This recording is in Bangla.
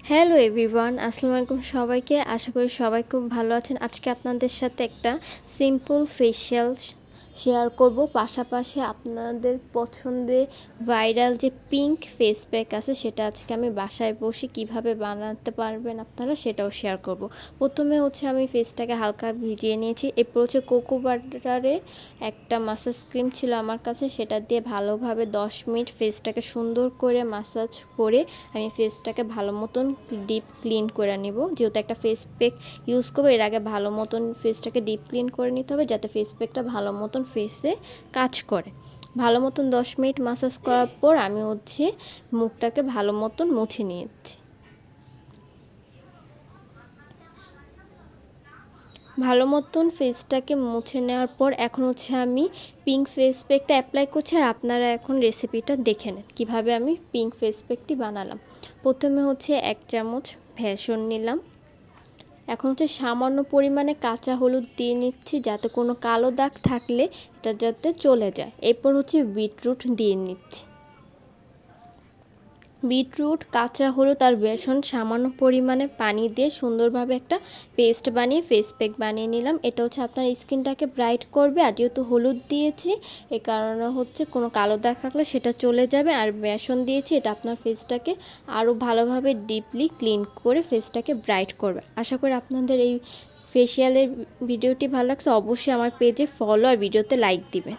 হ্যালো এভরিওয়ান, আসসালামু আলাইকুম সবাইকে। আশা করি সবাই খুব ভালো আছেন। আজকে আপনাদের সাথে একটা সিম্পল ফেশিয়াল শেয়ার করব, পাশাপাশি আপনাদের পছন্দের ভাইরাল যে পিঙ্ক ফেস প্যাক আছে সেটা আজকে আমি বাসায় বসে কিভাবে বানাতে পারবেন আপনারা সেটাও শেয়ার করব। প্রথমে আমি ফেসটাকে হালকা ভিজিয়ে নিয়েছি। এরপর কোকো বাটারে একটা মাসাজ ক্রিম ছিল আমার কাছে, সেটা দিয়ে ভালোভাবে 10 মিনিট ফেসটাকে সুন্দর করে মাসাজ করে আমি ফেসটাকে ভালো মতন ডিপ ক্লিন করে নিব। যেহেতু একটা ফেস প্যাক ইউজ করবো, এর আগে ভালো মতন ফেসটাকে ডিপ ক্লিন করে নিতে হবে যাতে ফেস প্যাকটা ভালো মতন ফেসে কাজ করে। ভালো মতন 10 মিনিট মাসাজ করার পর আমি মুখটাকে ভালো মতন মুছে নিয়েছি। ভালো মতন ফেসটাকে মুছে নেওয়ার পর এখন আমি পিঙ্ক ফেস প্যাকটা অ্যাপ্লাই করছি। আর আপনারা এখন রেসিপিটা দেখে নেন কীভাবে আমি পিঙ্ক ফেস প্যাকটি বানালাম। প্রথমে 1 চামচ বেসন নিলাম। এখন সামান্য পরিমাণে কাঁচা হলুদ দিয়ে নিচ্ছি যাতে কোনো কালো দাগ থাকলে এটা যাতে চলে যায়। এরপর বিটরুট দিয়ে নিচ্ছি। বিটরুট, কাঁচা হলুদ আর বেসন সামান্য পরিমাণে পানি দিয়ে সুন্দরভাবে একটা পেস্ট বানিয়ে ফেস প্যাক বানিয়ে নিলাম। এটা আপনার স্কিনটাকে ব্রাইট করবে। আর যেহেতু হলুদ দিয়েছি এ কারণে কোনো কালো দাগ থাকলে সেটা চলে যাবে। আর বেসন দিয়েছি, এটা আপনার ফেসটাকে আরও ভালোভাবে ডিপলি ক্লিন করে ফেসটাকে ব্রাইট করবে। আশা করি আপনাদের এই ফেসিয়ালের ভিডিওটি ভালো লাগছে। অবশ্যই আমার পেজে ফলো আর ভিডিওতে লাইক দিবেন।